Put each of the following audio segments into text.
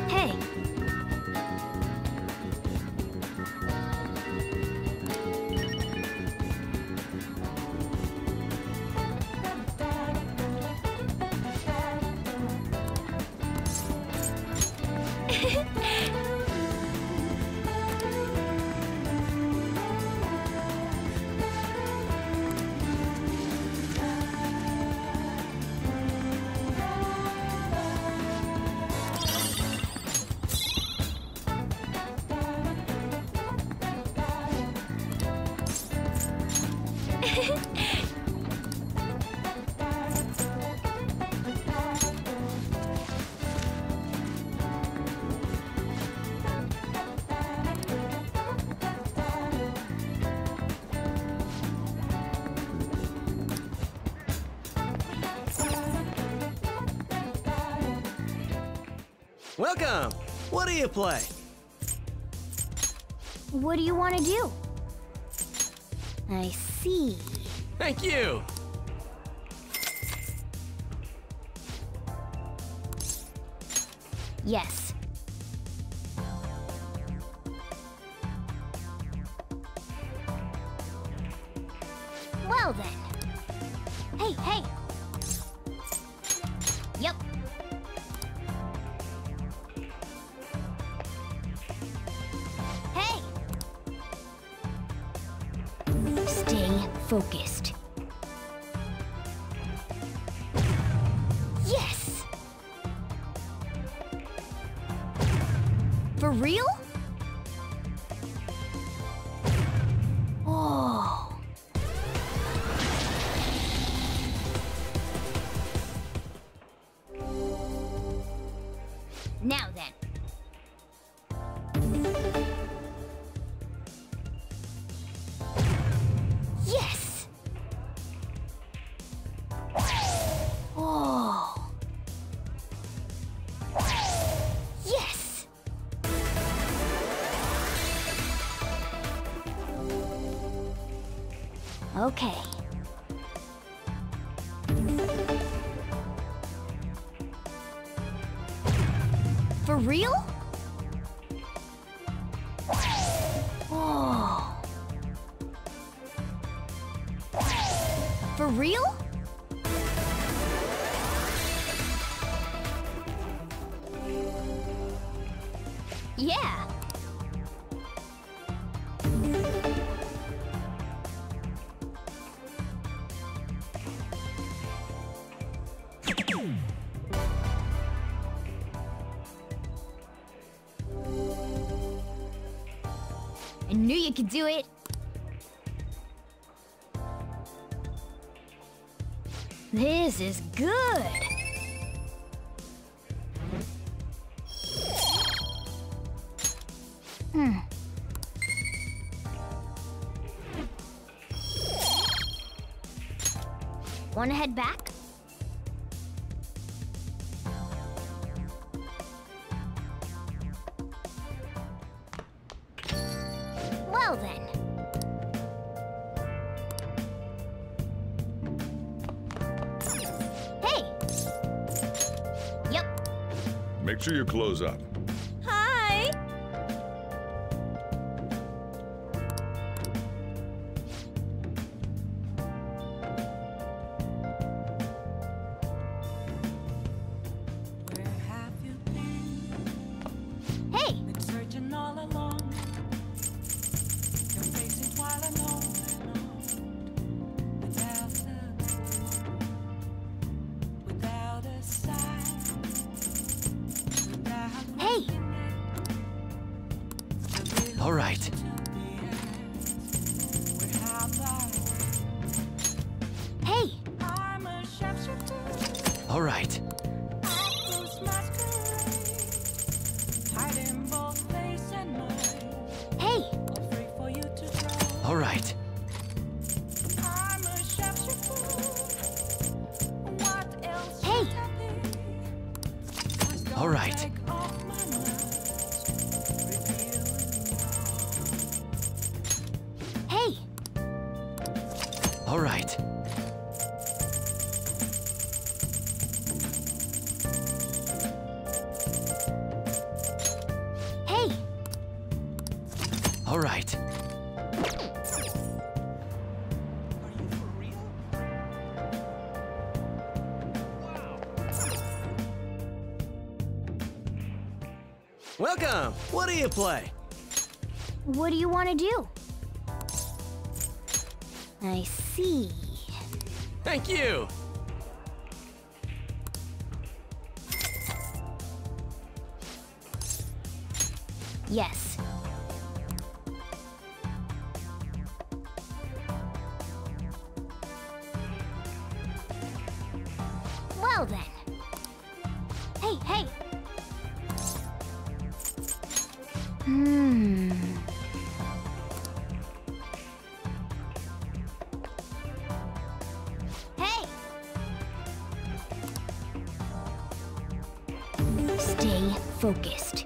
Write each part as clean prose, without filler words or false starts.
Hey! Welcome! What do you play? What do you want to do? I see. Thank you! Yes. Well then. Hey, hey! Yep. Hey! Stay focused. Yes! For real? Oh. Now then. Yes! Oh. Yes! Okay. For real? Oh. For real? Yeah. I knew you could do it. This is good. Wanna head back? Well then. Hey! Yep. Make sure you close up. Hi! Where have you been? Hey! Been searching all along. Your face is while alone, without a sign, without Hey! All right. Where have Hey! I'm a shapeshifter. All right. Octopus masquerade, hiding both face and mind. Hey! Afraid for you to try. All right. I'm a shapeshifter. What else Hey! should I be? 'Cause All don't right. take off my mask, revealing Hey! All right. right. Welcome! What do you play? What do you want to do? I see. Thank you! Yes. Well then. Hey, hey! Hey! Stay focused.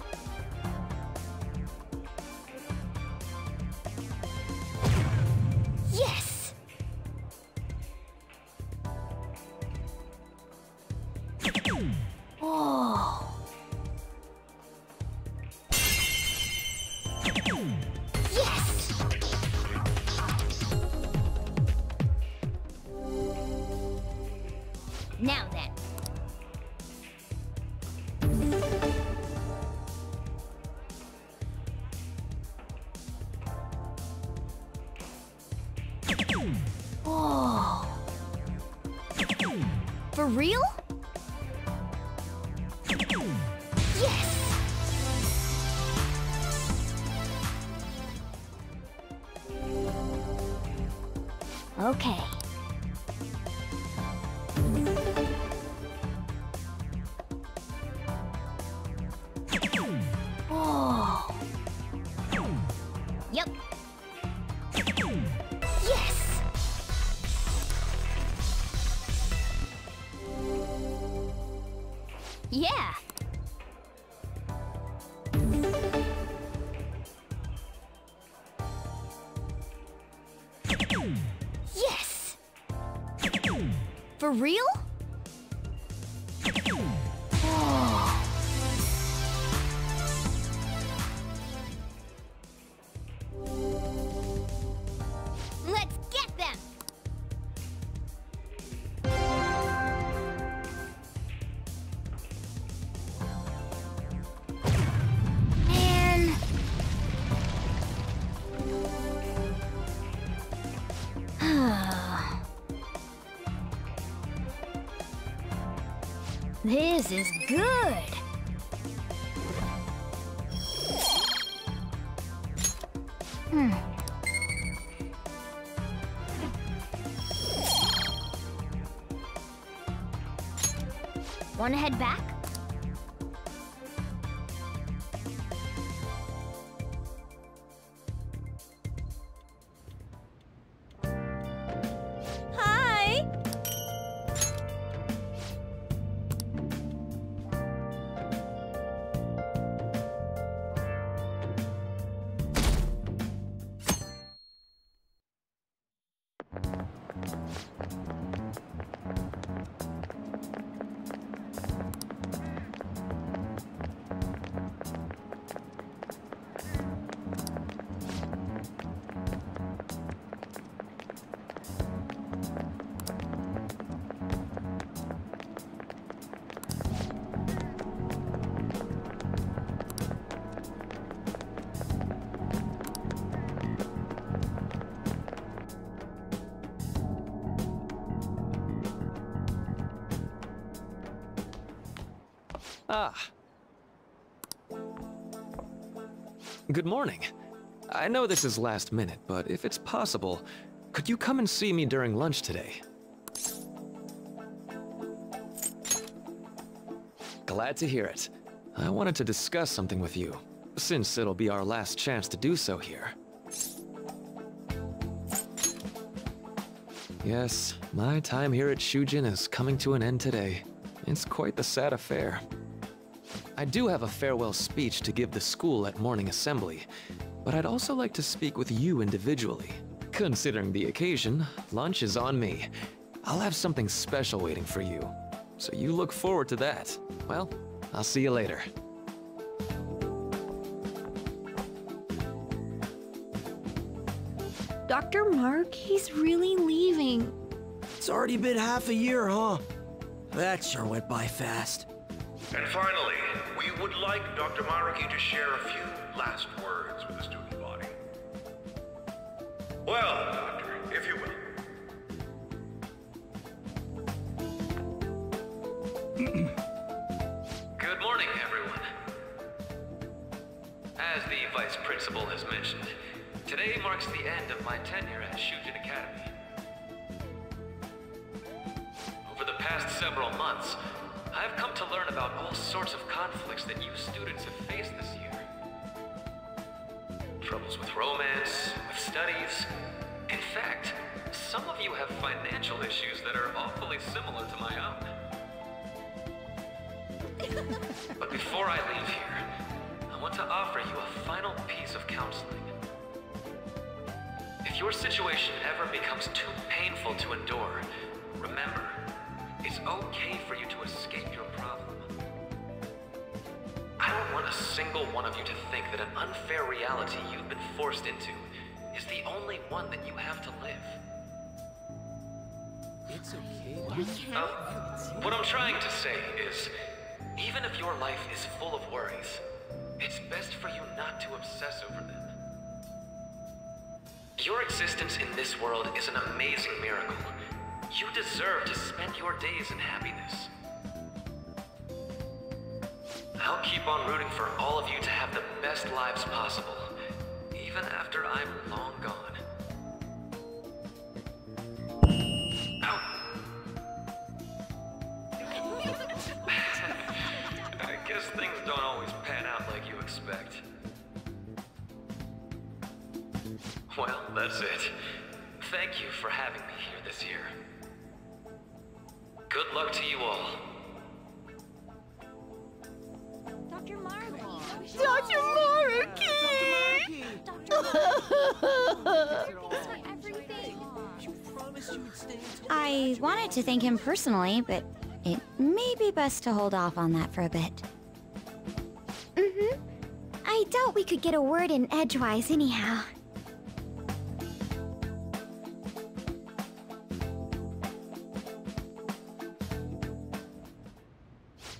Yes! Oh! Yes! Now then. Oh! For real? Yes! Okay. Oh. Yep. Yes. Yeah. Yes. For real? Oh. Let's get them! Man. This is good. Wanna head back? Hi! Ah. Good morning. I know this is last minute, but if it's possible, could you come and see me during lunch today? Glad to hear it. I wanted to discuss something with you, since it'll be our last chance to do so here. Yes, my time here at Shujin is coming to an end today. It's quite the sad affair. I do have a farewell speech to give the school at morning assembly, but I'd also like to speak with you individually. Considering the occasion, lunch is on me. I'll have something special waiting for you, so you look forward to that. Well, I'll see you later. Dr. Mark, he's really leaving. It's already been half a year, huh? That sure went by fast. And finally, we would like Dr. Maraki to share a few last words with the student body. Well, Doctor, if you will. Good morning, everyone. As the Vice Principal has mentioned, today marks the end of my tenure at Shujin Academy. Over the past several months, I've come to learn about all sorts of conflicts that you students have faced this year. Troubles with romance, with studies. In fact, some of you have financial issues that are awfully similar to my own. But before I leave here, I want to offer you a final piece of counseling. If your situation ever becomes too painful to endure, remember, it's okay for you to escape your problem. I don't want a single one of you to think that an unfair reality you've been forced into is the only one that you have to live. It's okay. What I'm trying to say is, even if your life is full of worries, it's best for you not to obsess over them. Your existence in this world is an amazing miracle. You deserve to spend your days in happiness. I'll keep on rooting for all of you to have the best lives possible, even after I'm long gone. Ow. I guess things don't always pan out like you expect. Well, that's it. Thank you for having me here this year. Good luck to you all. Dr. Maraki! Dr. Maraki! I wanted to thank him personally, but it may be best to hold off on that for a bit. I doubt we could get a word in edgewise anyhow.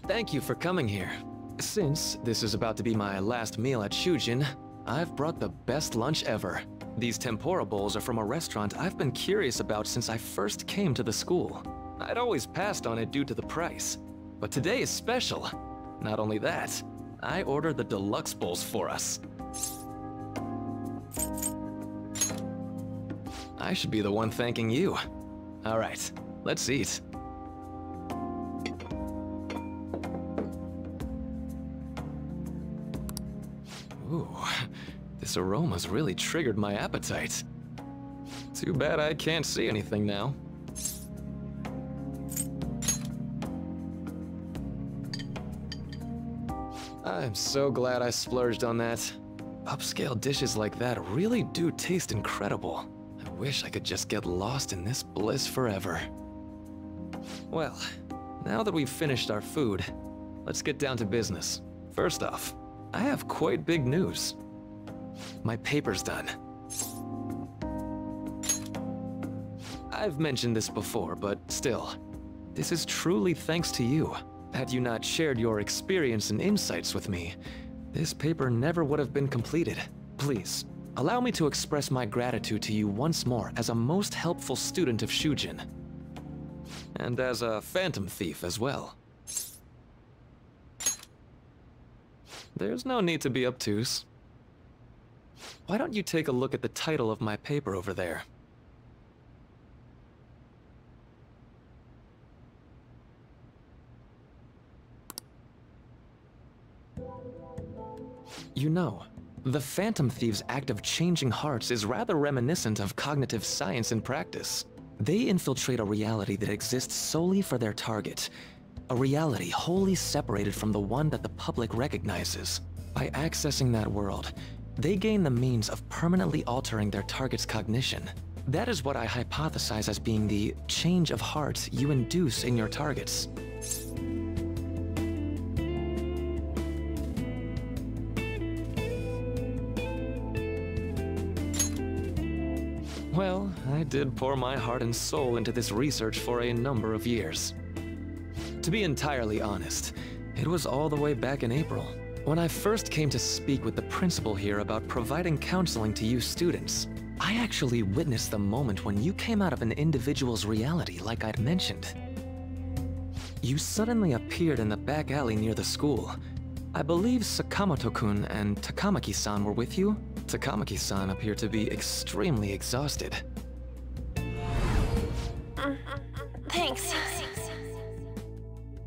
Thank you for coming here. Since this is about to be my last meal at Shujin, I've brought the best lunch ever. These tempura bowls are from a restaurant I've been curious about since I first came to the school. I'd always passed on it due to the price, but today is special. Not only that, I ordered the deluxe bowls for us. I should be the one thanking you. All right, let's eat. Ooh, this aroma's really triggered my appetite. Too bad I can't see anything now. I'm so glad I splurged on that. Upscale dishes like that really do taste incredible. I wish I could just get lost in this bliss forever. Well, now that we've finished our food, let's get down to business. First off, I have quite big news. My paper's done. I've mentioned this before, but still, this is truly thanks to you. Had you not shared your experience and insights with me, this paper never would have been completed. Please, allow me to express my gratitude to you once more as a most helpful student of Shujin. And as a phantom thief as well. There's no need to be obtuse. Why don't you take a look at the title of my paper over there? You know, the Phantom Thieves' act of changing hearts is rather reminiscent of cognitive science in practice. They infiltrate a reality that exists solely for their target. A reality wholly separated from the one that the public recognizes. By accessing that world, they gain the means of permanently altering their target's cognition. That is what I hypothesize as being the change of heart you induce in your targets. Well, I did pour my heart and soul into this research for a number of years. To be entirely honest, it was all the way back in April, when I first came to speak with the principal here about providing counseling to you students. I actually witnessed the moment when you came out of an individual's reality like I'd mentioned. You suddenly appeared in the back alley near the school. I believe Sakamoto-kun and Takamaki-san were with you? Takamaki-san appeared to be extremely exhausted. Thanks.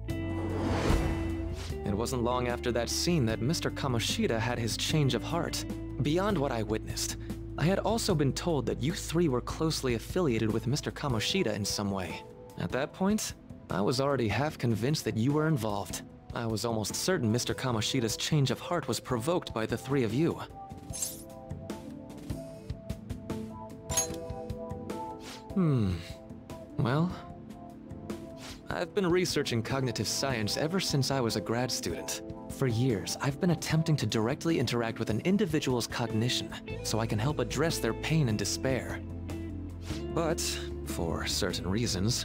It wasn't long after that scene that Mr. Kamoshida had his change of heart. Beyond what I witnessed, I had also been told that you three were closely affiliated with Mr. Kamoshida in some way. At that point, I was already half convinced that you were involved. I was almost certain Mr. Kamoshida's change of heart was provoked by the three of you. Well, I've been researching cognitive science ever since I was a grad student. For years, I've been attempting to directly interact with an individual's cognition so I can help address their pain and despair. But, for certain reasons,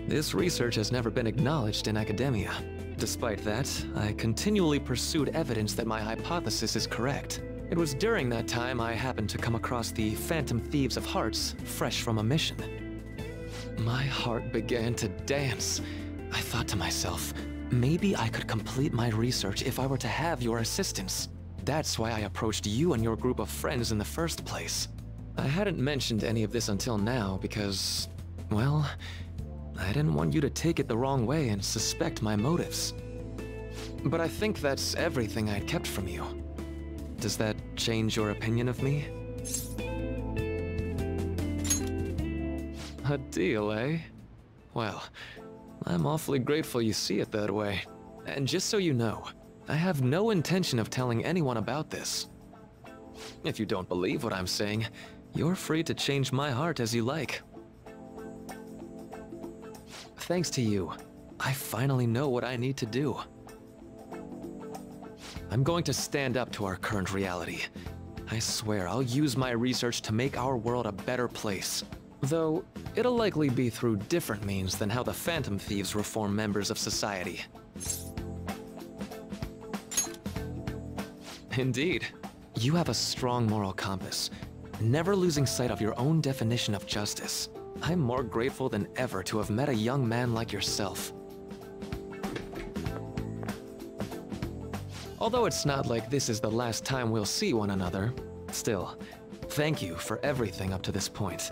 this research has never been acknowledged in academia. Despite that, I continually pursued evidence that my hypothesis is correct. It was during that time I happened to come across the Phantom Thieves of Hearts, fresh from a mission. My heart began to dance. I thought to myself, maybe I could complete my research if I were to have your assistance. That's why I approached you and your group of friends in the first place. I hadn't mentioned any of this until now because, well, I didn't want you to take it the wrong way and suspect my motives. But I think that's everything I'd kept from you. Does that change your opinion of me? A deal, eh? Well, I'm awfully grateful you see it that way. And just so you know, I have no intention of telling anyone about this. If you don't believe what I'm saying, you're free to change my heart as you like. Thanks to you, I finally know what I need to do. I'm going to stand up to our current reality. I swear I'll use my research to make our world a better place. Though, it'll likely be through different means than how the Phantom Thieves reform members of society. Indeed. You have a strong moral compass, never losing sight of your own definition of justice. I'm more grateful than ever to have met a young man like yourself. Although it's not like this is the last time we'll see one another, still, thank you for everything up to this point.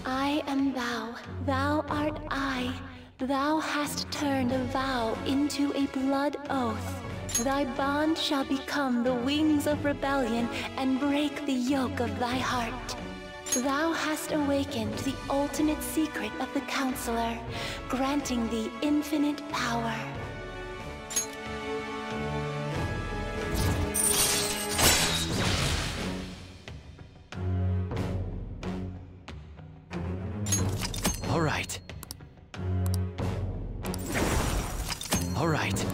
I am thou, thou art I. Thou hast turned a vow into a blood oath. Thy bond shall become the wings of rebellion and break the yoke of thy heart. Thou hast awakened the ultimate secret of the Counselor, granting thee infinite power. All right. All right.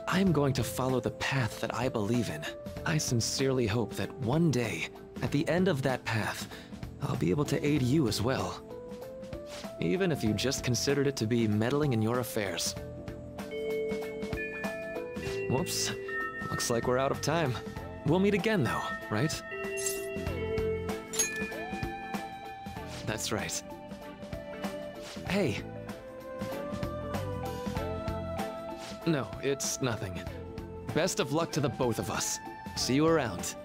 I'm going to follow the path that I believe in. I sincerely hope that one day, at the end of that path, I'll be able to aid you as well. Even if you just considered it to be meddling in your affairs. Whoops. Looks like we're out of time. We'll meet again though, right? That's right. Hey. No, it's nothing. Best of luck to the both of us. See you around.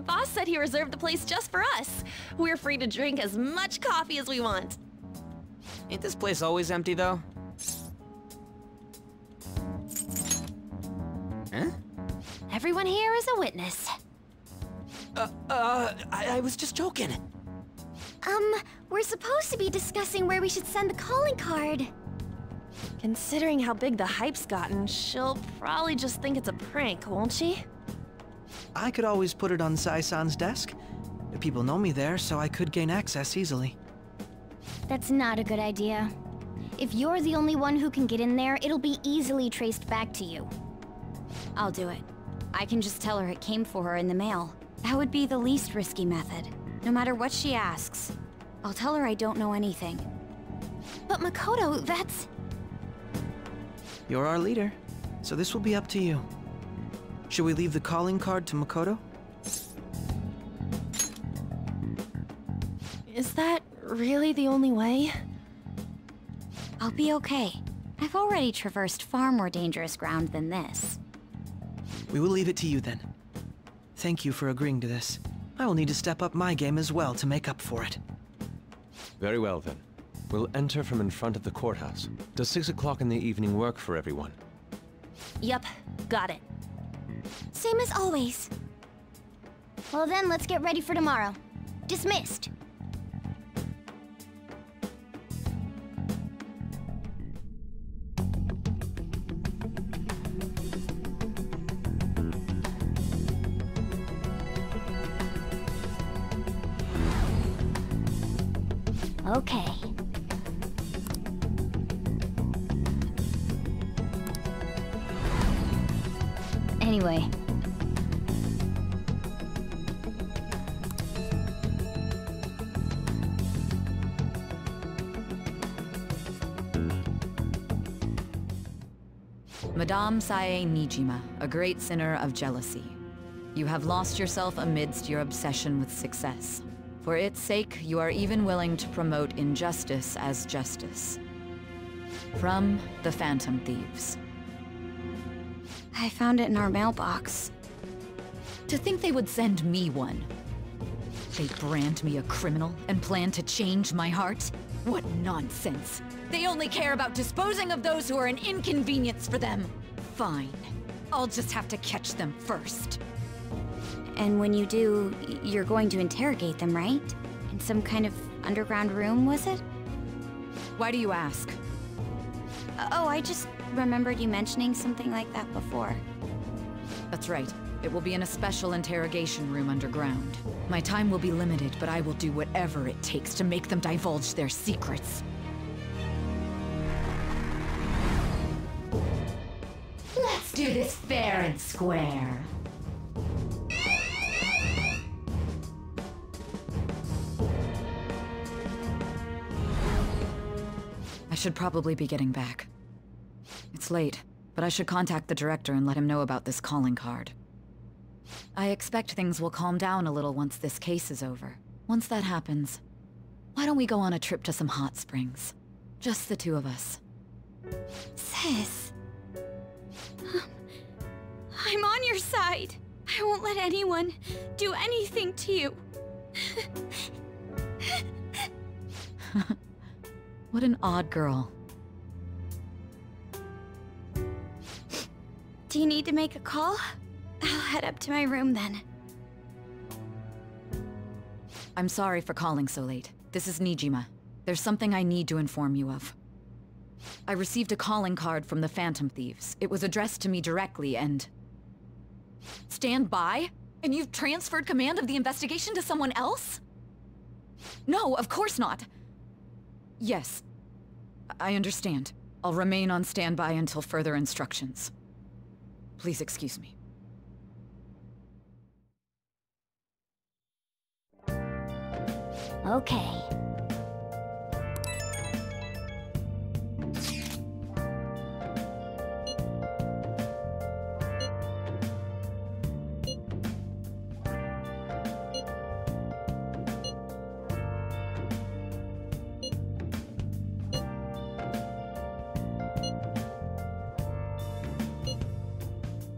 Boss said he reserved the place just for us. We're free to drink as much coffee as we want. Ain't this place always empty, though? Huh? Everyone here is a witness. I was just joking. We're supposed to be discussing where we should send the calling card. Considering how big the hype's gotten, she'll probably just think it's a prank, won't she? I could always put it on Sai-san's desk. People know me there, so I could gain access easily. That's not a good idea. If you're the only one who can get in there, it'll be easily traced back to you. I'll do it. I can just tell her it came for her in the mail. That would be the least risky method. No matter what she asks, I'll tell her I don't know anything. But Makoto, that's... You're our leader, so this will be up to you. Should we leave the calling card to Makoto? Is that really the only way? I'll be okay. I've already traversed far more dangerous ground than this. We will leave it to you then. Thank you for agreeing to this. I will need to step up my game as well to make up for it. Very well then. We'll enter from in front of the courthouse. Does 6 o'clock in the evening work for everyone? Yup, got it. Same as always. Well then, let's get ready for tomorrow. Dismissed. Okay. Anyway. Madame Sae Nijima, a great sinner of jealousy. You have lost yourself amidst your obsession with success. For its sake, you are even willing to promote injustice as justice. From the Phantom Thieves. I found it in our mailbox. To think they would send me one. They brand me a criminal and plan to change my heart? What nonsense! They only care about disposing of those who are an inconvenience for them. Fine. I'll just have to catch them first. And when you do, you're going to interrogate them, right? In some kind of underground room, was it? Why do you ask? Oh, I just remembered you mentioning something like that before. That's right. It will be in a special interrogation room underground. My time will be limited, but I will do whatever it takes to make them divulge their secrets. Let's do this fair and square. I should probably be getting back. It's late, but I should contact the director and let him know about this calling card. I expect things will calm down a little once this case is over. Once that happens, why don't we go on a trip to some hot springs? Just the two of us. Sis. I'm on your side. I won't let anyone do anything to you. What an odd girl. Do you need to make a call? I'll head up to my room then. I'm sorry for calling so late. This is Nijima. There's something I need to inform you of. I received a calling card from the Phantom Thieves. It was addressed to me directly and... Stand by? And you've transferred command of the investigation to someone else? No, of course not. Yes, I understand. I'll remain on standby until further instructions. Please excuse me. Okay.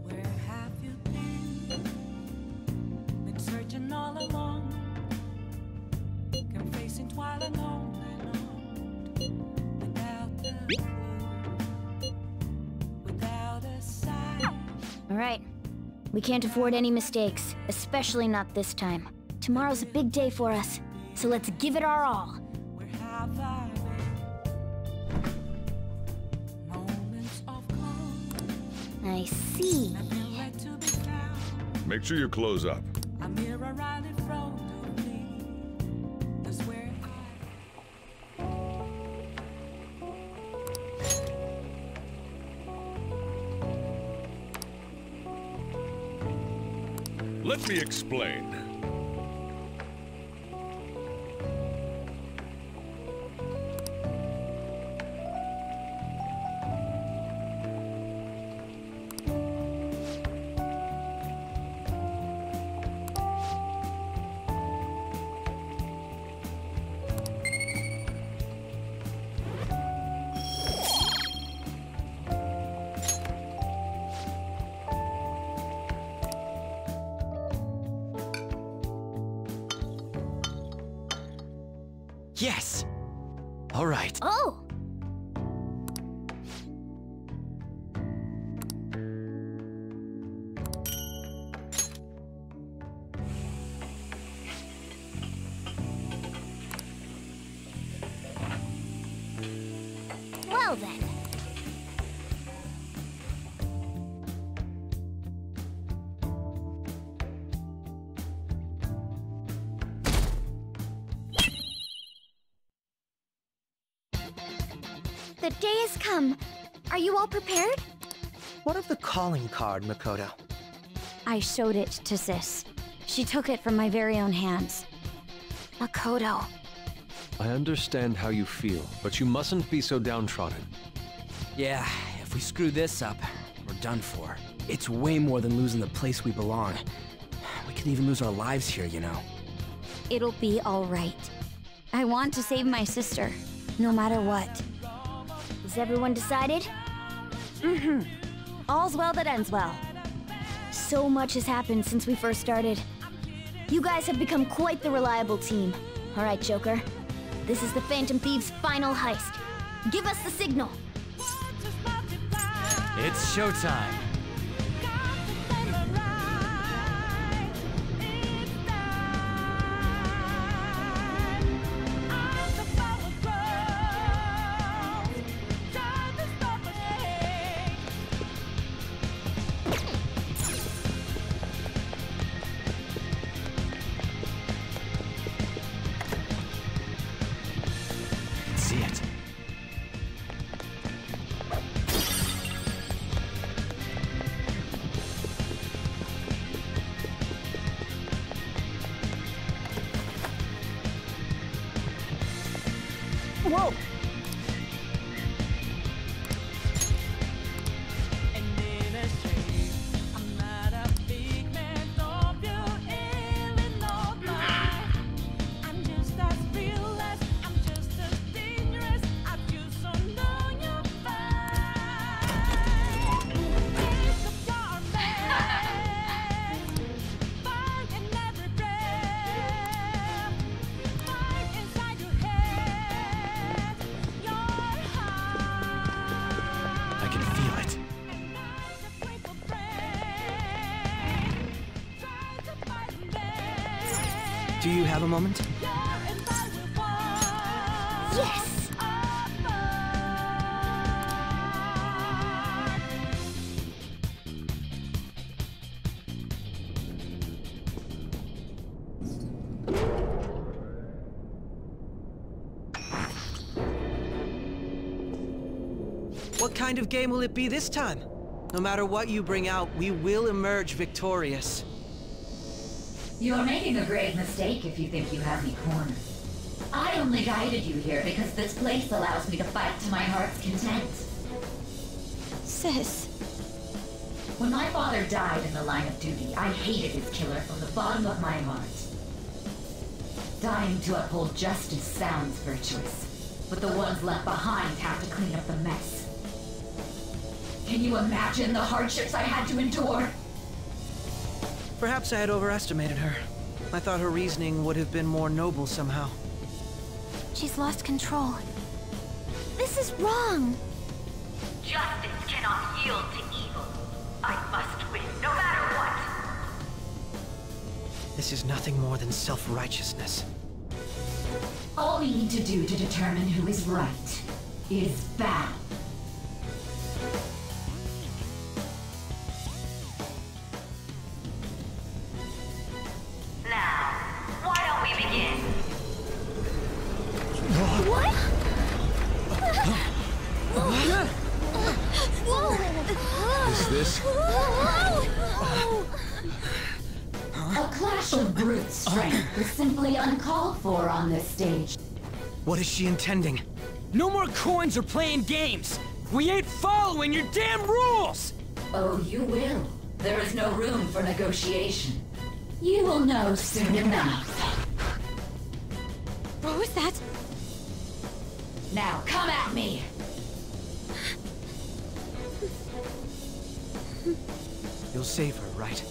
Where have you been? Been searching Alright. We can't afford any mistakes, especially not this time. Tomorrow's a big day for us, so let's give it our all. I see. Make sure you close up. Let me explain. Yes! All right. Oh! Well then. The day has come. Are you all prepared? What of the calling card, Makoto? I showed it to Sis. She took it from my very own hands. Makoto. I understand how you feel, but you mustn't be so downtrodden. Yeah, if we screw this up, we're done for. It's way more than losing the place we belong. We could even lose our lives here, you know. It'll be all right. I want to save my sister, no matter what. Is everyone decided? Mm-hmm. All's well that ends well. So much has happened since we first started. You guys have become quite the reliable team. All right, Joker. This is the Phantom Thieves' final heist. Give us the signal. It's showtime. See it. Whoa! I can feel it. Do you have a moment? Yes! What kind of game will it be this time? No matter what you bring out, we will emerge victorious. You're making a grave mistake if you think you have me cornered. I only guided you here because this place allows me to fight to my heart's content. Sis. When my father died in the line of duty, I hated his killer from the bottom of my heart. Dying to uphold justice sounds virtuous, but the ones left behind have to clean up the mess. Can you imagine the hardships I had to endure? Perhaps I had overestimated her. I thought her reasoning would have been more noble somehow. She's lost control. This is wrong. Justice cannot yield to evil. I must win, no matter what. This is nothing more than self-righteousness. All we need to do to determine who is right is battle. Now, why don't we begin? What? Is this? A clash of brute strength is simply uncalled for on this stage. What is she intending? No more coins or playing games! We ain't following your damn rules! Oh, you will. There is no room for negotiation. You will know soon enough. What was that? Now, come at me! You'll save her, right?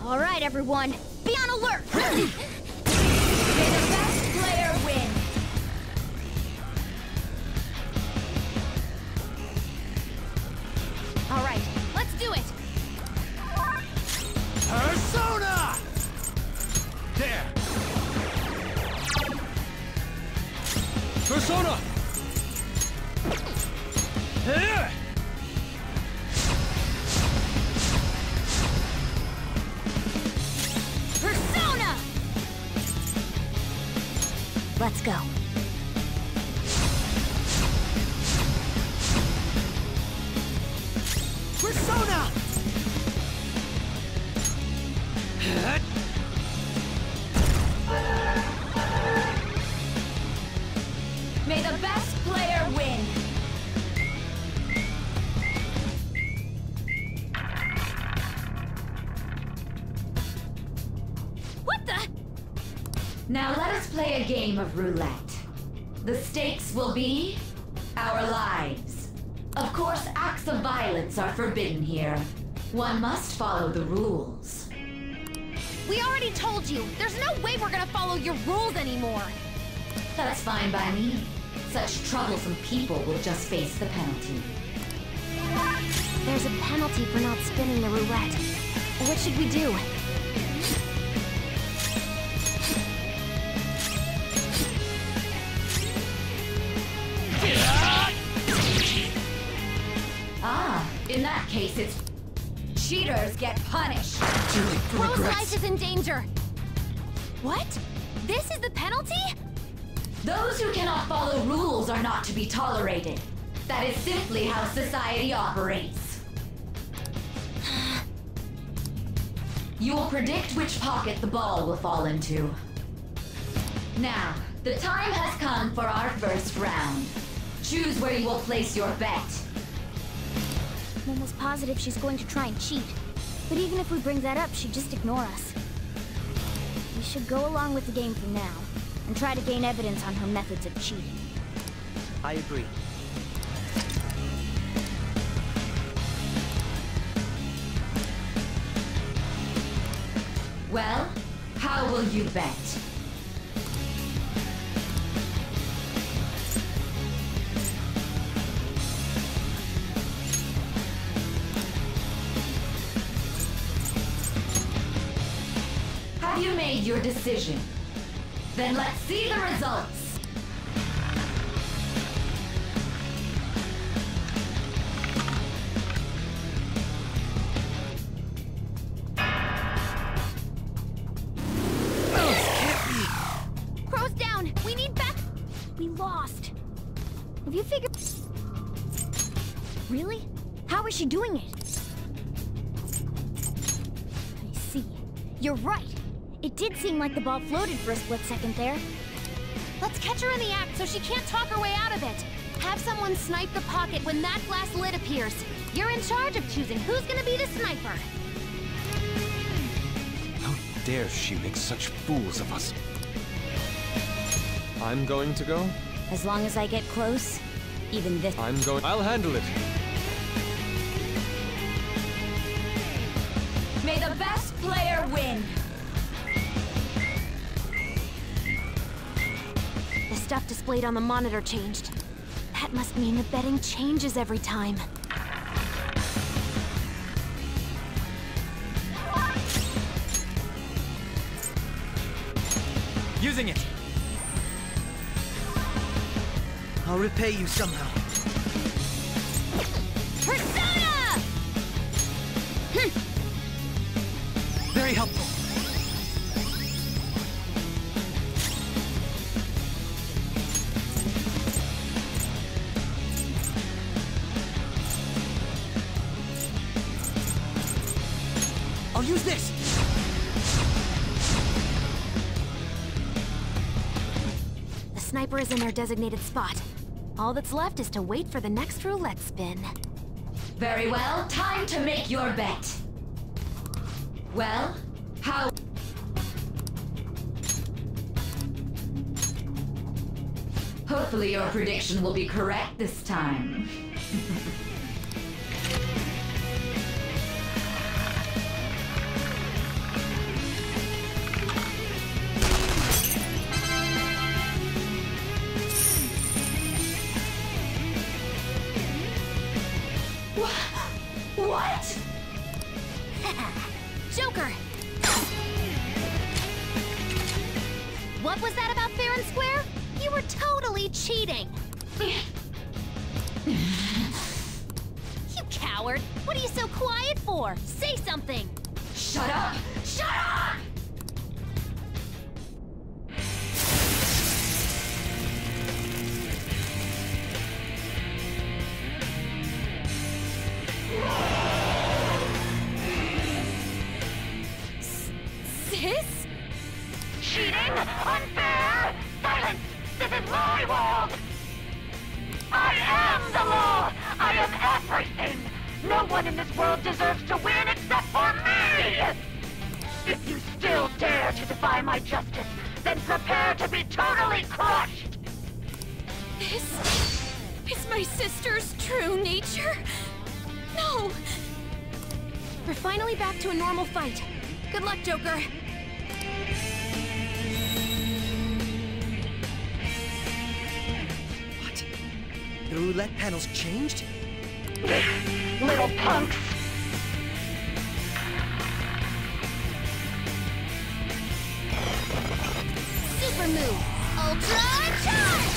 All right, everyone. Be on alert! May the best player win! All right, let's do it! Persona! There! Persona! Here! Persona! Let's go. Persona! May the best player win! What the? Now let us play a game of roulette. The stakes will be our lives. Of course, acts of violence are forbidden here. One must follow the rules. We already told you. There's no way we're gonna follow your rules anymore. That's fine by me. Such troublesome people will just face the penalty. There's a penalty for not spinning the roulette. What should we do? Ah, in that case, it's cheaters get punished. Rose life is in danger. What? This is the penalty? Those who cannot follow rules are not to be tolerated. That is simply how society operates. You will predict which pocket the ball will fall into. Now, the time has come for our first round. Choose where you will place your bet. I'm almost positive she's going to try and cheat. But even if we bring that up, she'd just ignore us. We should go along with the game for now, and try to gain evidence on her methods of cheating. I agree. Well, how will you bet? Have you made your decision? Then let's see the results. Crow's down! We need back... We lost. Have you figured... Really? How is she doing it? I see. You're right. It did seem like the ball floated for a split second there. Let's catch her in the act so she can't talk her way out of it. Have someone snipe the pocket when that glass lid appears. You're in charge of choosing who's gonna be the sniper. How dare she make such fools of us? I'm going to go. As long as I get close, even this... I'm going... I'll handle it. May the best player win. stuff displayed on the monitor changed. That must mean the betting changes every time. Using it! I'll repay you somehow. Persona! Very helpful. I'll use this! The sniper is in their designated spot. All that's left is to wait for the next roulette spin. Very well, time to make your bet. Well, how... Hopefully your prediction will be correct this time. What? Joker! What was that about fair and square? You were totally cheating! You coward! What are you so quiet for? Say something! Shut up! Shut up! Sis? Cheating? Unfair? Silence! This is my world! I am the law! I am everything! No one in this world deserves to win except for me! If you still dare to defy my justice, then prepare to be totally crushed! This is my sister's true nature? No! We're finally back to a normal fight. Good luck, Joker. What? The roulette panel's changed? Little punks! Super move! Ultra charge!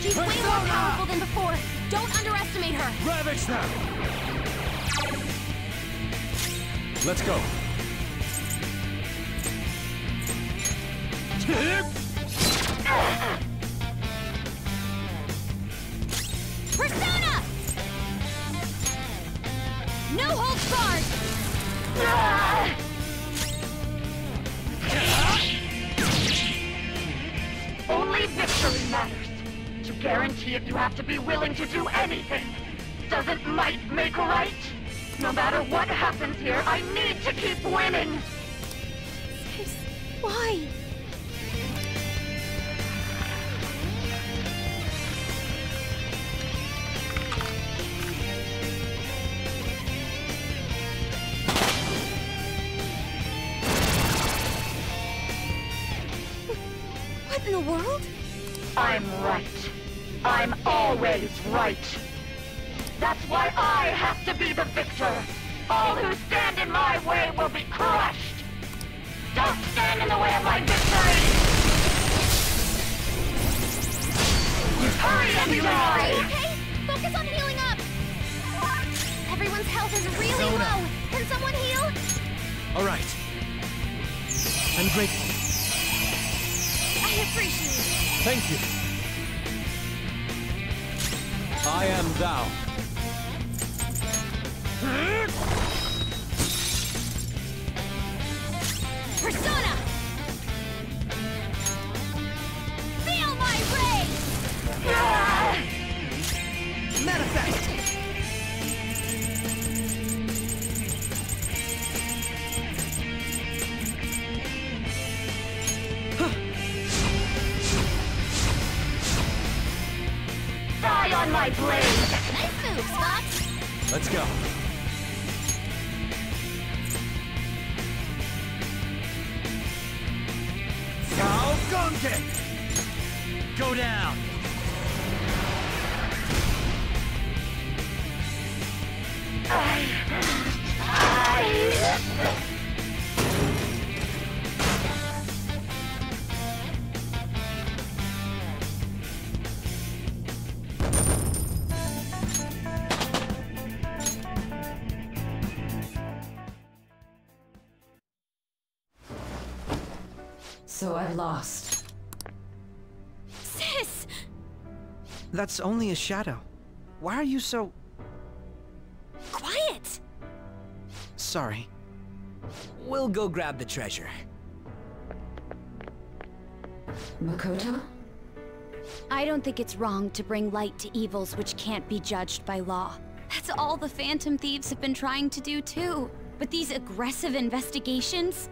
She's way more powerful than before. Don't underestimate her. Ravage them! Let's go. Persona! No holds barred! Only victory matters. To guarantee it, you have to be willing to do anything. Doesn't might make right? No matter what happens here, I need to keep winning! Sis, why? What in the world? I'm right. I'm always right. That's why I have to be the victor. All who stand in my way will be crushed. Don't stand in the way of my victory! Hurry and die! Okay, focus on healing up! Everyone's health is really low. Can someone heal? All right. I'm grateful. I appreciate it. Thank you. I am thou. Persona! Feel my rage! Manifest! Die on my blade! Nice move, Spot! Let's go. Okay. Go down. So I've lost. Sis! That's only a shadow. Why are you so... Quiet! Sorry. We'll go grab the treasure. Makoto? I don't think it's wrong to bring light to evils which can't be judged by law. That's all the Phantom Thieves have been trying to do too. But these aggressive investigations?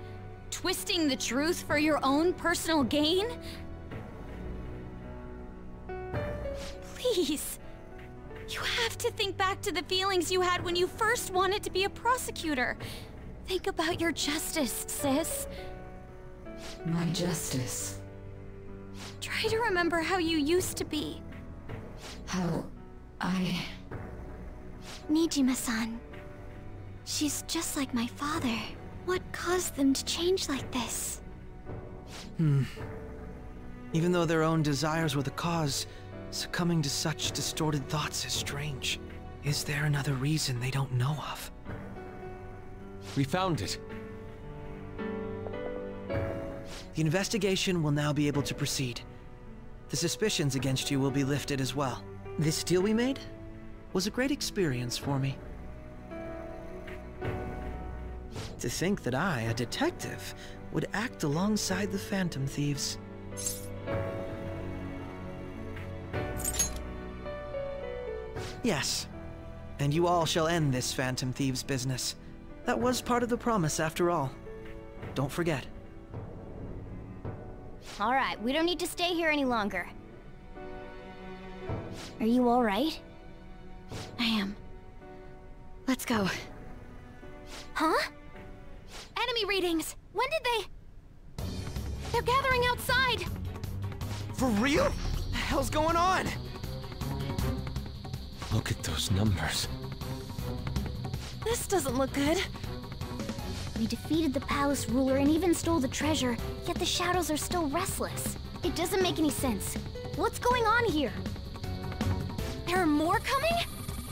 Twisting the truth for your own personal gain? Please. You have to think back to the feelings you had when you first wanted to be a prosecutor. Think about your justice, sis. My justice. Try to remember how you used to be. How I... Nijima-san. She's just like my father. What caused them to change like this? Even though their own desires were the cause, succumbing to such distorted thoughts is strange. Is there another reason they don't know of? We found it. The investigation will now be able to proceed. The suspicions against you will be lifted as well. This deal we made was a great experience for me. To think that I, a detective, would act alongside the Phantom Thieves. Yes, and you all shall end this Phantom Thieves business. That was part of the promise after all. Don't forget. All right, we don't need to stay here any longer. Are you all right? I am. Let's go. Huh? Enemy readings! When did they... They're gathering outside! For real? What the hell's going on? Look at those numbers. This doesn't look good. We defeated the palace ruler and even stole the treasure, yet the shadows are still restless. It doesn't make any sense. What's going on here? There are more coming?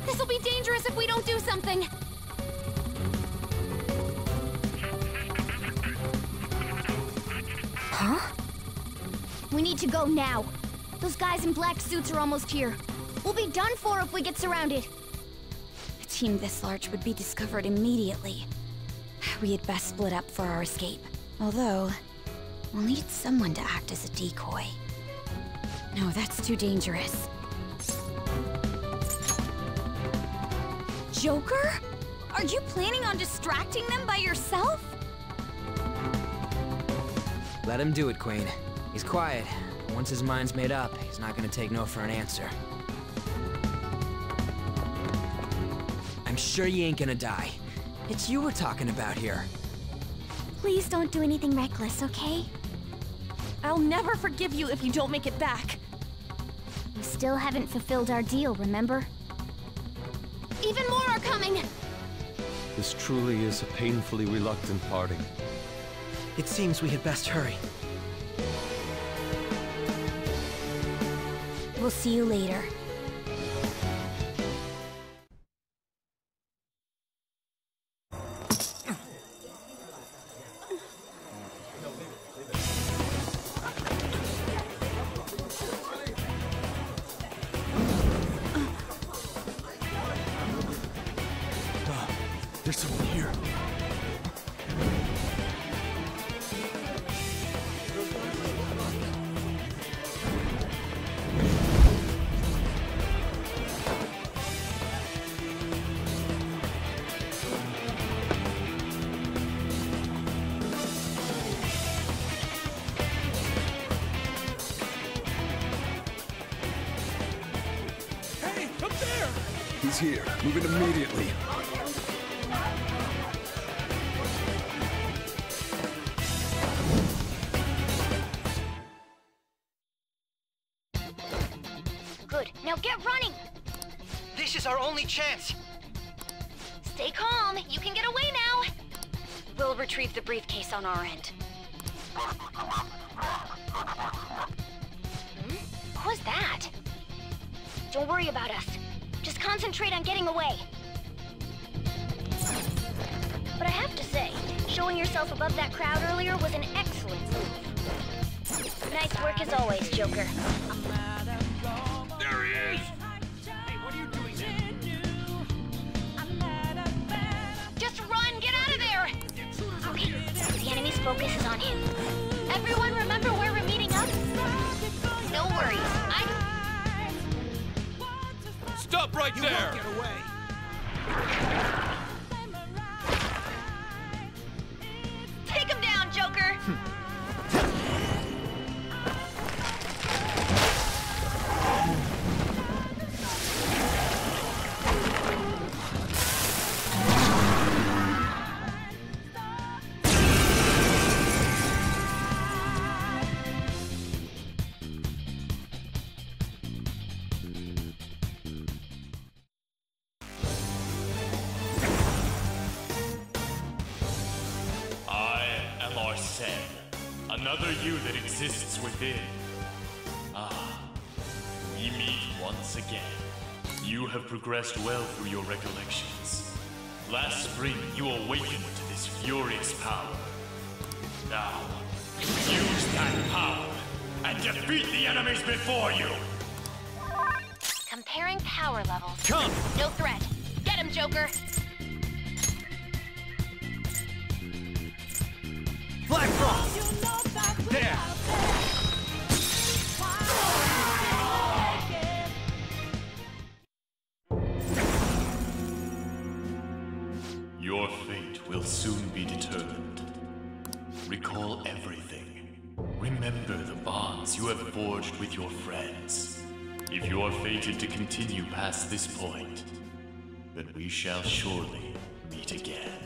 This'll be dangerous if we don't do something! Huh? We need to go now. Those guys in black suits are almost here. We'll be done for if we get surrounded. A team this large would be discovered immediately. We had best split up for our escape. Although, we'll need someone to act as a decoy. No, that's too dangerous. Joker? Are you planning on distracting them by yourself? Let him do it, Queen. He's quiet. Once his mind's made up, he's not gonna take no for an answer. I'm sure you ain't gonna die. It's you we're talking about here. Please don't do anything reckless, okay? I'll never forgive you if you don't make it back. We still haven't fulfilled our deal, remember? Even more are coming! This truly is a painfully reluctant parting. It seems we had best hurry. We'll see you later. There's someone here. Hey, up there! He's here. Move it immediately. get running! This is our only chance! Stay calm, you can get away now! We'll retrieve the briefcase on our end. What was that? Don't worry about us. Just concentrate on getting away. But I have to say, showing yourself above that crowd earlier was an excellent move. Nice work as always, Joker. There he is! Hey, what are you doing there? Just run! Get out of there! Okay, the enemy's focus is on him. Everyone remember where we're meeting up? No worries. Stop right there! You won't get away! Take him down, Joker! Another you that exists within. Ah, we meet once again. You have progressed well through your recollections. Last spring, you awakened to this furious power. Now, use that power and defeat the enemies before you! Comparing power levels. Come! No threat. Get him, Joker! Fly cross! There! Your fate will soon be determined. Recall everything. Remember the bonds you have forged with your friends. If you are fated to continue past this point, then we shall surely meet again.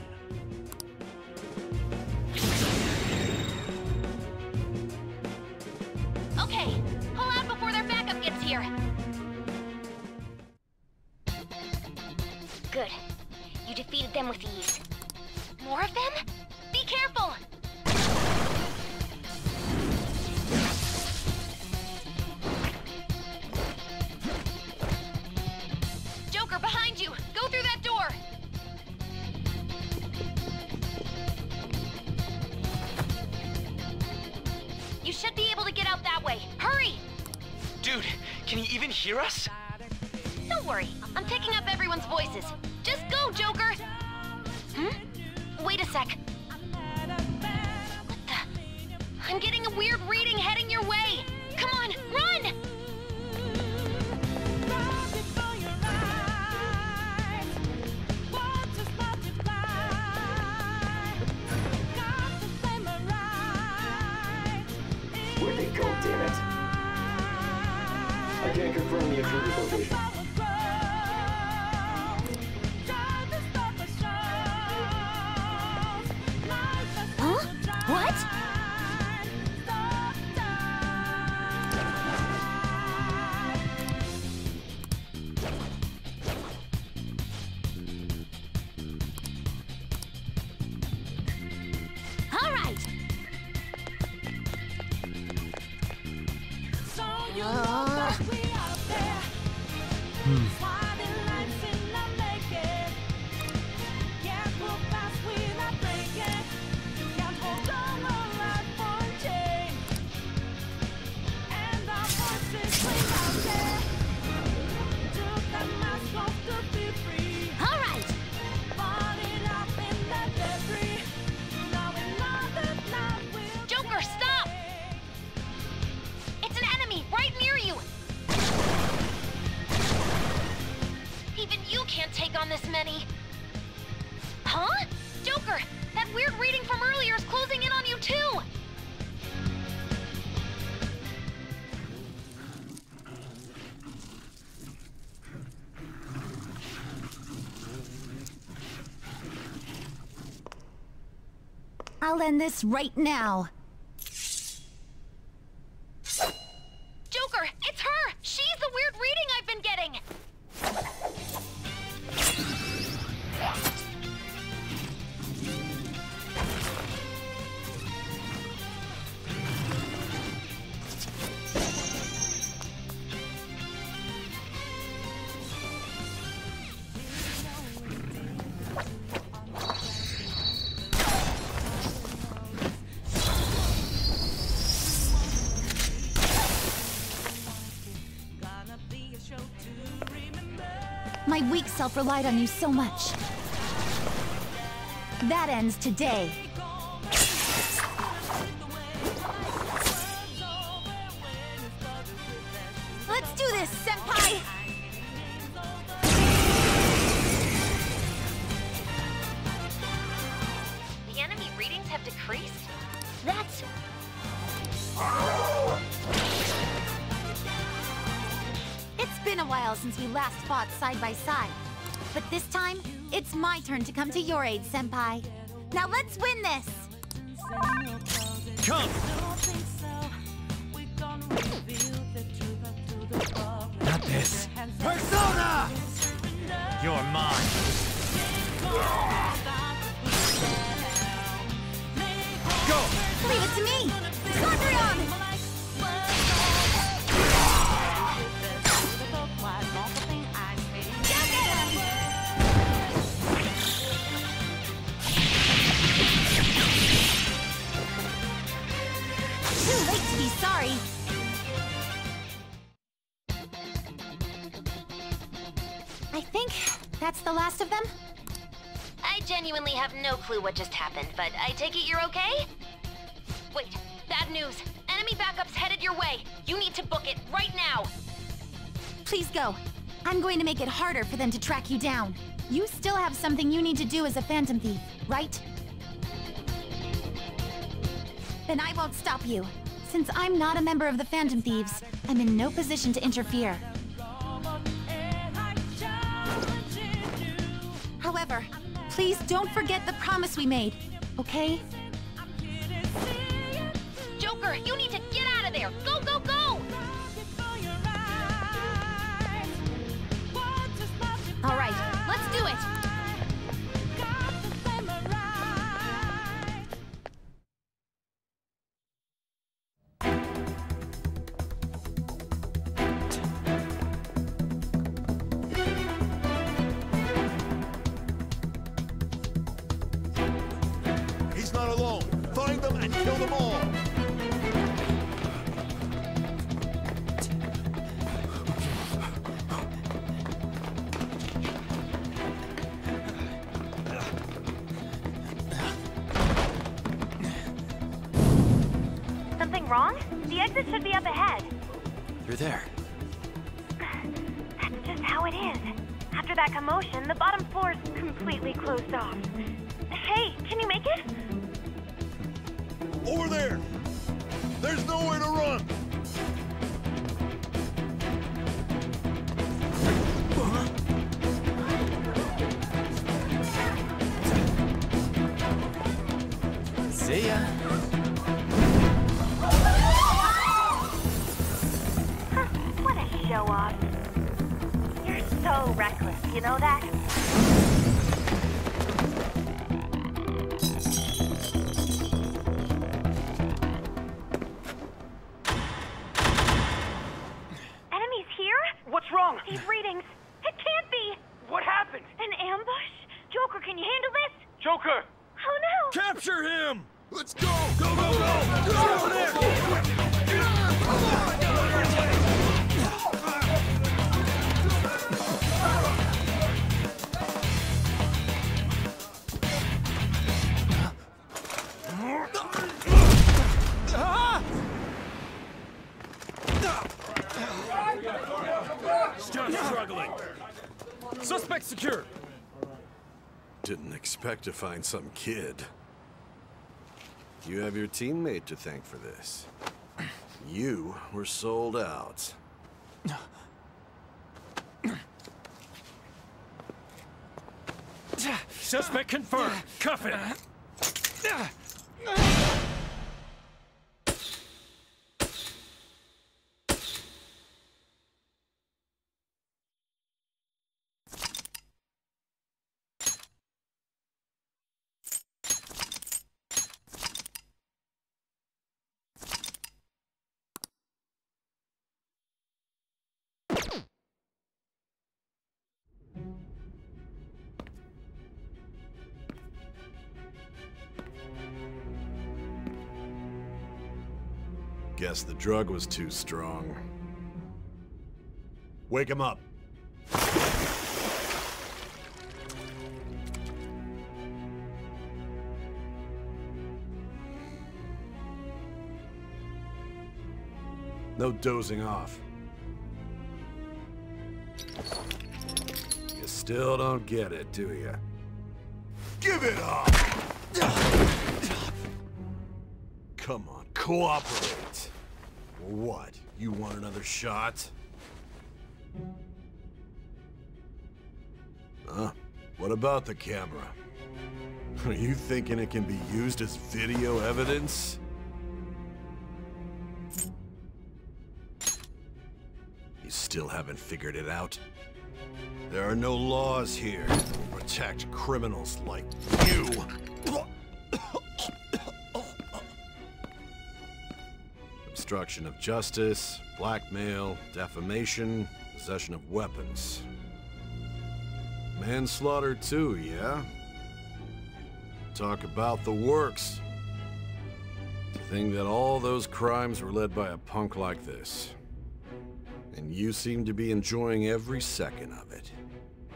Okay, pull out before their backup gets here. Good. You defeated them with ease. More of them? Be careful! Joker, behind you! Go through that door! You should be able to get out that way. Hurry! Dude, can you even hear us? Don't worry, I'm picking up everyone's voices. Just go, Joker! Wait a sec. What the? I'm getting a weird reading heading your way! Come on, run! Where'd they go, damn it? I can't confirm the intruder's location. Huh? What? All right. Joker, stop! It's an enemy right near you! Even you can't take on this many. Huh? Joker, that weird reading from earlier is closing in on you too! I'll end this right now. Joker, it's her! She's the weird reading I've been getting! weak self relied on you so much. That ends today. Let's do this, Senpai! The enemy readings have decreased? That's... It's been a while since we last fought side by side. But this time, it's my turn to come to your aid, Senpai. Now let's win this! Come! Not this. Persona! You're mine. Go! Leave it to me! Scorpion! Too late to be sorry. I think that's the last of them. I genuinely have no clue what just happened, but I take it you're okay? Wait, bad news. Enemy backup's headed your way. You need to book it right now. Please go. I'm going to make it harder for them to track you down. You still have something you need to do as a Phantom Thief, right? Then I won't stop you. Since I'm not a member of the Phantom Thieves, I'm in no position to interfere. However, please don't forget the promise we made, okay? Joker, you need to get out of there! Go, go, go! All right, let's do it! He's not alone. Find them and kill them all. Something wrong? The exit should be up ahead. Through there. That's just how it is. After that commotion, the bottom floor's completely closed off. Hey, can you make it? Over there! There's nowhere to run! See ya. Huh, what a show-off. You're so reckless, you know that? Enemies here? What's wrong? These readings. It can't be! What happened? An ambush? Joker, can you handle this? Joker! Oh no! Capture him! Let's go! Go, go, go! Go over there! Still struggling. Suspect secure. Didn't expect to find some kid. You have your teammate to thank for this. You were sold out. Suspect confirmed. Cuff it. Guess the drug was too strong. Wake him up. No dozing off. You still don't get it, do you? Give it up! Come on, cooperate. What? You want another shot? Huh? What about the camera? Are you thinking it can be used as video evidence? You still haven't figured it out? There are no laws here to protect criminals like you. Obstruction of justice, blackmail, defamation, possession of weapons. Manslaughter too, yeah? Talk about the works. To think that all those crimes were led by a punk like this. And you seem to be enjoying every second of it.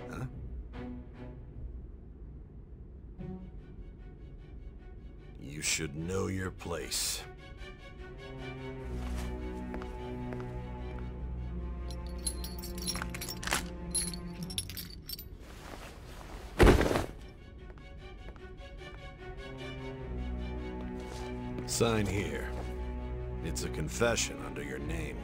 Huh? You should know your place. Sign here. It's a confession under your name.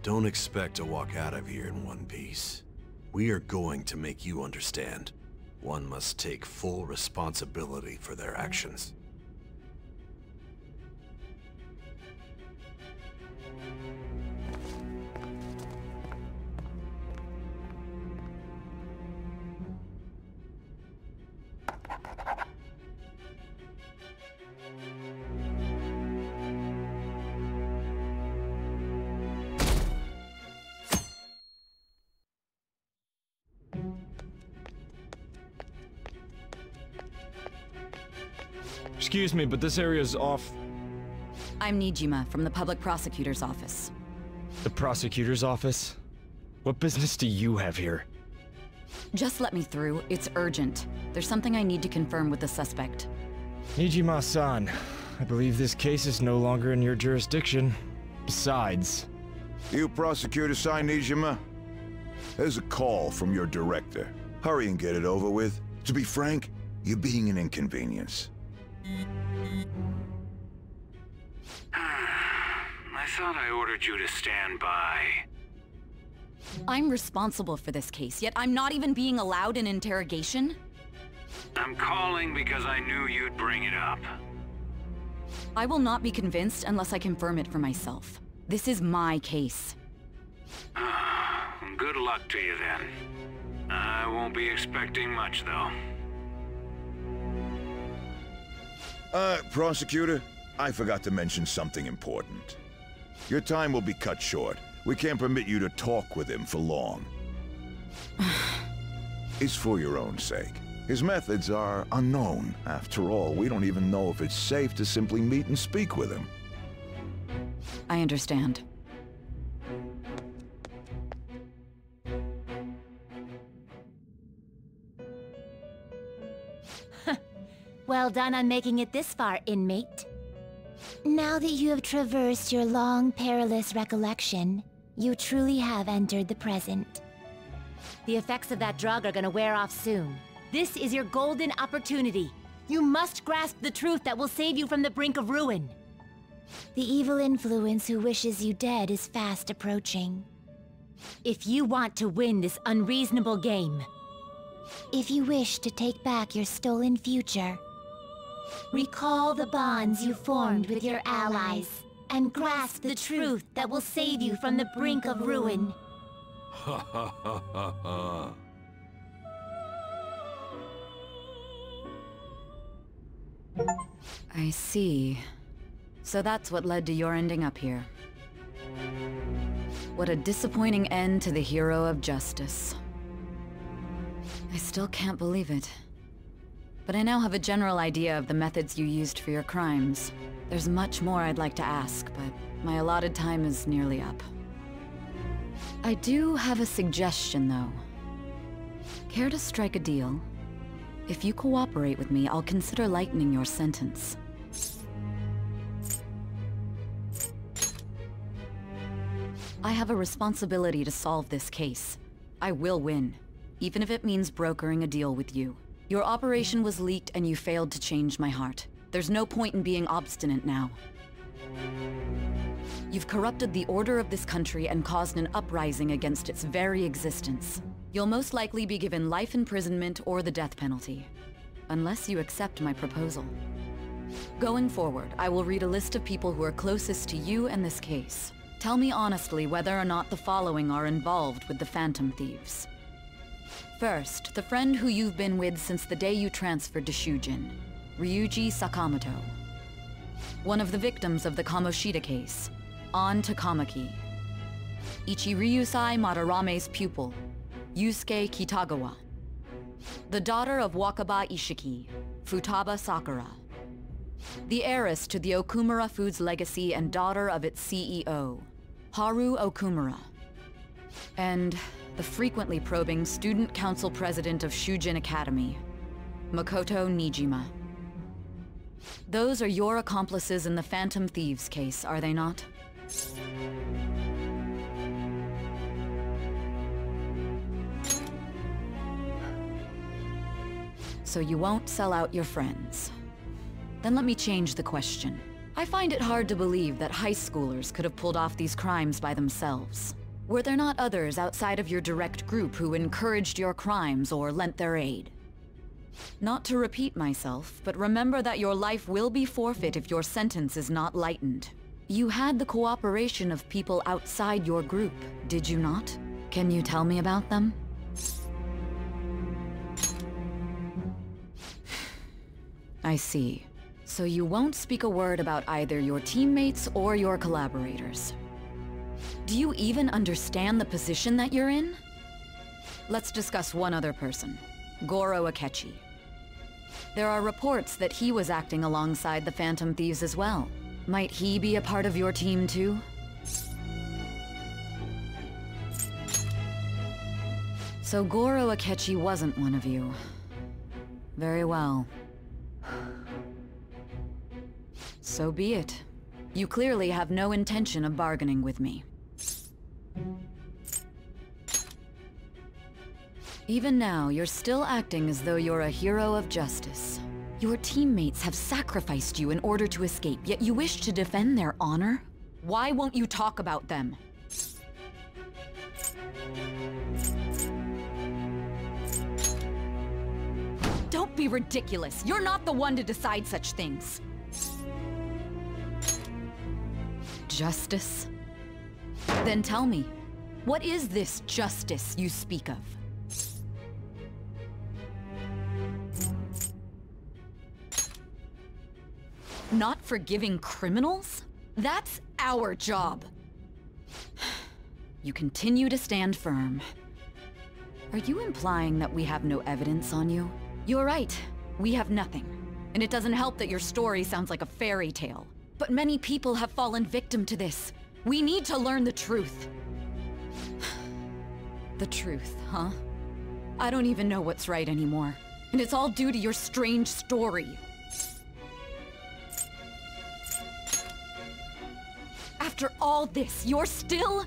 Don't expect to walk out of here in one piece. We are going to make you understand. One must take full responsibility for their actions. Excuse me, but this area's off. I'm Nijima from the public prosecutor's office. The prosecutor's office? What business do you have here? Just let me through. It's urgent. There's something I need to confirm with the suspect. Nijima-san, I believe this case is no longer in your jurisdiction. Besides... You prosecutor signed Nijima? There's a call from your director. Hurry and get it over with. To be frank, you're being an inconvenience. I thought I ordered you to stand by. I'm responsible for this case, yet I'm not even being allowed an interrogation? I'm calling because I knew you'd bring it up. I will not be convinced unless I confirm it for myself. This is my case. Good luck to you then. I won't be expecting much, though. Prosecutor, I forgot to mention something important. Your time will be cut short. We can't permit you to talk with him for long. It's for your own sake. His methods are unknown. After all, we don't even know if it's safe to simply meet and speak with him. I understand. Well done on making it this far, inmate. Now that you have traversed your long, perilous recollection, you truly have entered the present. The effects of that drug are gonna wear off soon. This is your golden opportunity. You must grasp the truth that will save you from the brink of ruin. The evil influence who wishes you dead is fast approaching. If you want to win this unreasonable game, if you wish to take back your stolen future, recall the bonds you formed with your allies, and grasp the truth that will save you from the brink of ruin. Ha ha ha ha ha. I see. So that's what led to your ending up here. What a disappointing end to the hero of justice. I still can't believe it. But I now have a general idea of the methods you used for your crimes. There's much more I'd like to ask, but my allotted time is nearly up. I do have a suggestion, though. Care to strike a deal? If you cooperate with me, I'll consider lightening your sentence. I have a responsibility to solve this case. I will win, even if it means brokering a deal with you. Your operation was leaked and you failed to change my heart. There's no point in being obstinate now. You've corrupted the order of this country and caused an uprising against its very existence. You'll most likely be given life imprisonment or the death penalty, unless you accept my proposal. Going forward, I will read a list of people who are closest to you and this case. Tell me honestly whether or not the following are involved with the Phantom Thieves. First, the friend who you've been with since the day you transferred to Shujin, Ryuji Sakamoto. One of the victims of the Kamoshida case, An Takamaki. Ichiryusai Madarame's pupil, Yusuke Kitagawa. The daughter of Wakaba Ishiki, Futaba Sakura. The heiress to the Okumura Foods legacy and daughter of its CEO, Haru Okumura. And the frequently probing student council president of Shujin Academy, Makoto Nijima. Those are your accomplices in the Phantom Thieves case, are they not? So you won't sell out your friends. Then let me change the question. I find it hard to believe that high schoolers could have pulled off these crimes by themselves. Were there not others outside of your direct group who encouraged your crimes or lent their aid? Not to repeat myself, but remember that your life will be forfeit if your sentence is not lightened. You had the cooperation of people outside your group, did you not? Can you tell me about them? I see. So you won't speak a word about either your teammates or your collaborators. Do you even understand the position that you're in? Let's discuss one other person, Goro Akechi. There are reports that he was acting alongside the Phantom Thieves as well. Might he be a part of your team too? So Goro Akechi wasn't one of you. Very well. So be it. You clearly have no intention of bargaining with me. Even now, you're still acting as though you're a hero of justice. Your teammates have sacrificed you in order to escape, yet you wish to defend their honor? Why won't you talk about them? Don't be ridiculous. You're not the one to decide such things. Justice? Then tell me, what is this justice you speak of? Not forgiving criminals? That's our job. You continue to stand firm. Are you implying that we have no evidence on you? You're right. We have nothing. And it doesn't help that your story sounds like a fairy tale. But many people have fallen victim to this. We need to learn the truth. The truth, huh? I don't even know what's right anymore. And it's all due to your strange story. After all this, you're still...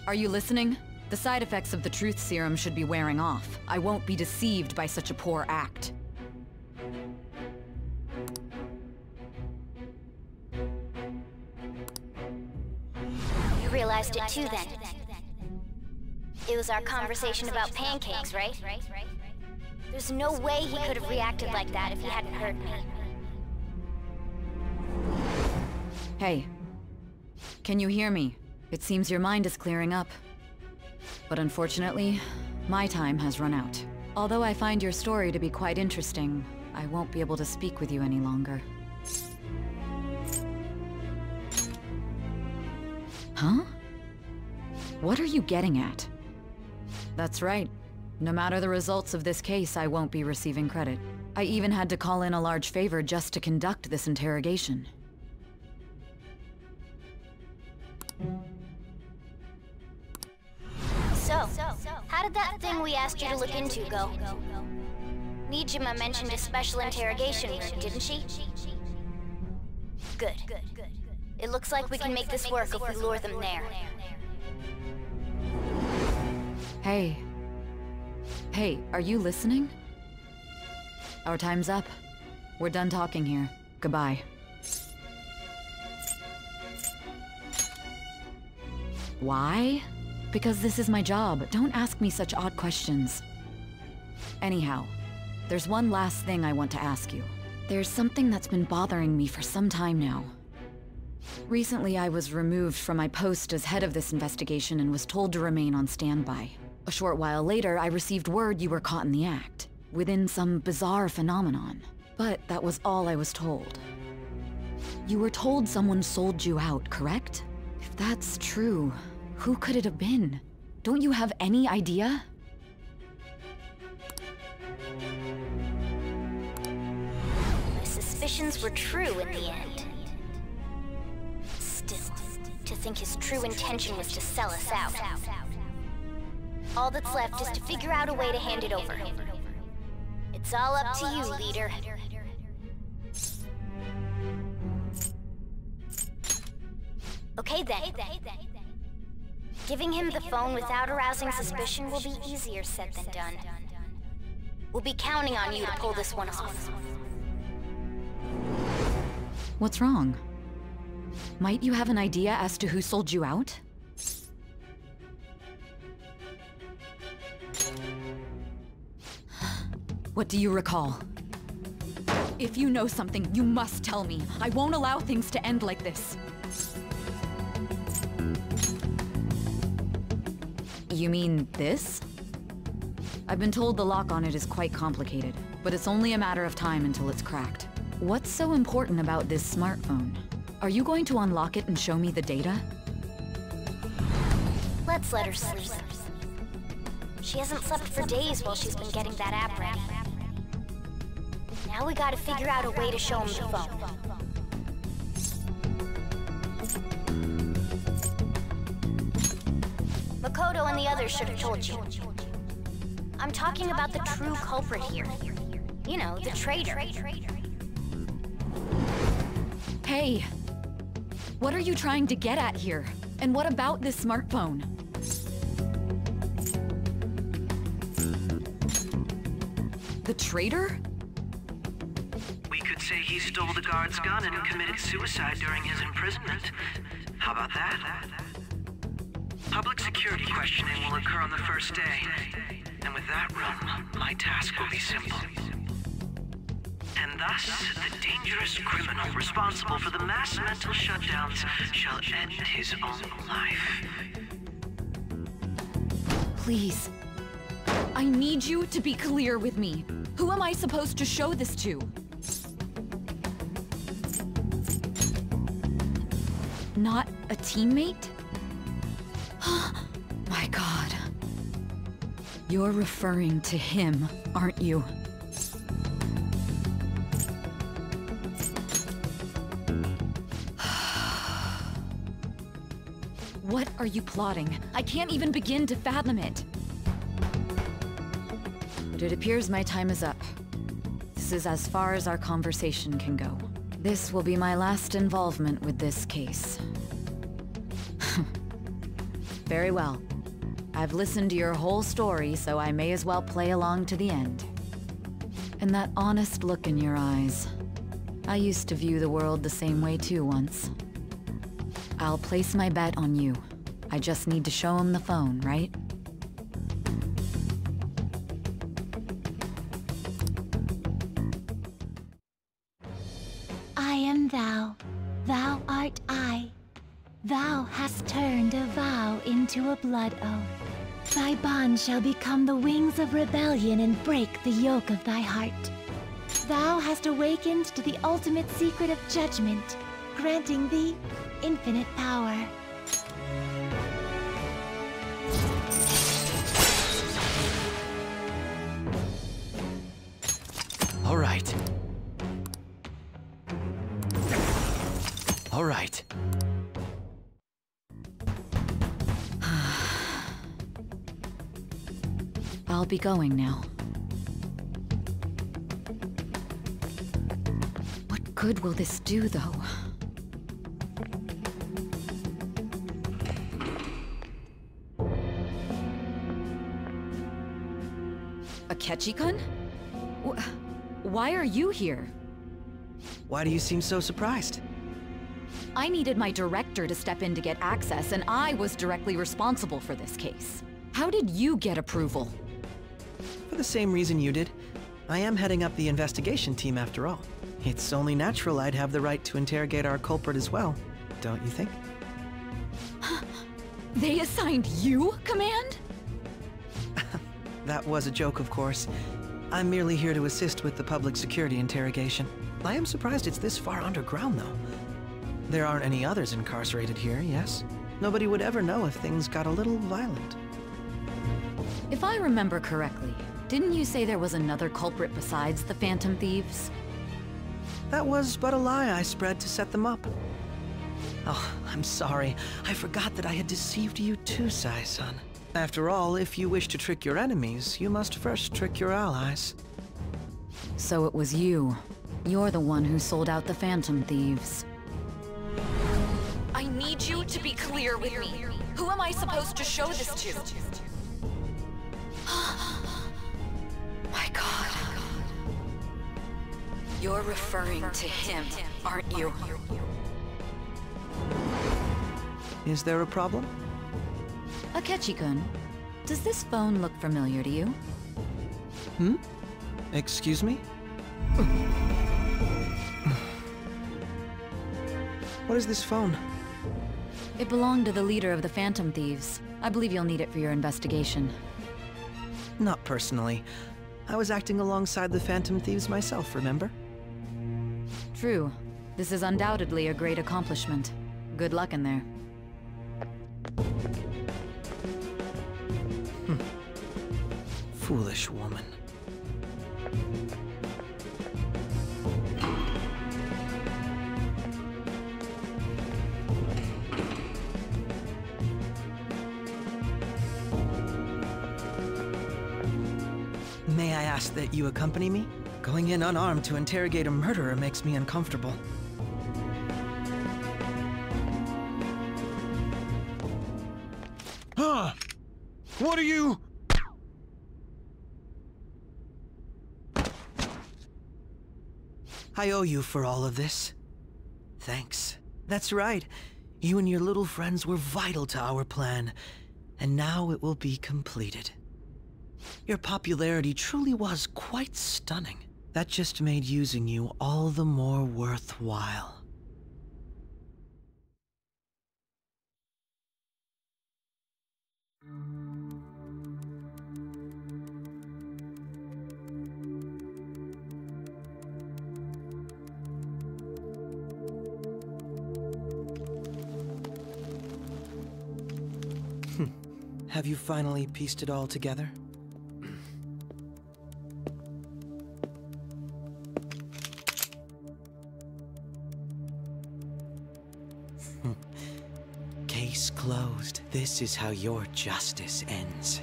Are you listening? The side effects of the truth serum should be wearing off. I won't be deceived by such a poor act. You realized it too then. It was our conversation about pancakes, right? There's no way he could have reacted like that if he hadn't heard me. Hey. Can you hear me? It seems your mind is clearing up. But unfortunately, my time has run out. Although I find your story to be quite interesting, I won't be able to speak with you any longer. Huh? What are you getting at? That's right. No matter the results of this case, I won't be receiving credit. I even had to call in a large favor just to conduct this interrogation. How did that thing we asked you to look into go? Nijima mentioned a special interrogation room, didn't she? Good. It looks like we can make this work if we lure them there. Hey. Hey, are you listening? Our time's up. We're done talking here. Goodbye. Why? Because this is my job. Don't ask me such odd questions. Anyhow, there's one last thing I want to ask you. There's something that's been bothering me for some time now. Recently, I was removed from my post as head of this investigation and was told to remain on standby. A short while later, I received word you were caught in the act, within some bizarre phenomenon. But that was all I was told. You were told someone sold you out, correct? If that's true, who could it have been? Don't you have any idea? My suspicions were true in the end. Still, to think his true intention was to sell us out. All that's left is to figure out a way to hand it over. It's all up to you, leader. Okay then. Giving him the phone without arousing suspicion will be easier said than done. We'll be counting on you to pull this one off. What's wrong? Might you have an idea as to who sold you out? What do you recall? If you know something, you must tell me. I won't allow things to end like this. You mean this? I've been told the lock on it is quite complicated, but it's only a matter of time until it's cracked. What's so important about this smartphone? Are you going to unlock it and show me the data? Let's let her sleep. She hasn't slept for days while she's been getting that app ready. Now we gotta figure out a way to show him the phone. Makoto and the others should have told you. I'm talking about the true culprit here. You know, the traitor. Hey! What are you trying to get at here? And what about this smartphone? The traitor? We could say he stole the guard's gun and committed suicide during his imprisonment. How about that? Public security questioning will occur on the first day. And with that room, my task will be simple. And thus, the dangerous criminal responsible for the mass mental shutdowns shall end his own life. Please. I need you to be clear with me. Who am I supposed to show this to? Not a teammate? My God. You're referring to him, aren't you? What are you plotting? I can't even begin to fathom it. But it appears my time is up. This is as far as our conversation can go. This will be my last involvement with this case. Very well. I've listened to your whole story, so I may as well play along to the end. And that honest look in your eyes. I used to view the world the same way too once. I'll place my bet on you. I just need to show him the phone, right? I am thou, thou art I. Thou hast turned a vow into a blood oath. Thy bond shall become the wings of rebellion and break the yoke of thy heart. Thou hast awakened to the ultimate secret of judgment, granting thee infinite power. All right. All right. I'll be going now. What good will this do, though? Akechi-kun? Why are you here? Why do you seem so surprised? I needed my director to step in to get access, and I was directly responsible for this case. How did you get approval? For the same reason you did. I am heading up the investigation team after all. It's only natural I'd have the right to interrogate our culprit as well, don't you think? They assigned you command? That was a joke, of course. I'm merely here to assist with the public security interrogation. I am surprised it's this far underground, though. There aren't any others incarcerated here, yes? Nobody would ever know if things got a little violent. If I remember correctly, didn't you say there was another culprit besides the Phantom Thieves? That was but a lie I spread to set them up. Oh, I'm sorry. I forgot that I had deceived you too, Sai-san. After all, if you wish to trick your enemies, you must first trick your allies. So it was you. You're the one who sold out the Phantom Thieves. I need you to be clear with me. Who am I supposed to show this to? My God. You're referring to him, aren't you? Is there a problem? Akechi-kun, does this phone look familiar to you? Hmm? Excuse me? What is this phone? It belonged to the leader of the Phantom Thieves. I believe you'll need it for your investigation. Not personally. I was acting alongside the Phantom Thieves myself, remember? True. This is undoubtedly a great accomplishment. Good luck in there. Foolish woman. May I ask that you accompany me? Going in unarmed to interrogate a murderer makes me uncomfortable. Huh? What are you? I owe you for all of this. Thanks. That's right. You and your little friends were vital to our plan, and now it will be completed. Your popularity truly was quite stunning. That just made using you all the more worthwhile. Have you finally pieced it all together? Case closed. This is how your justice ends.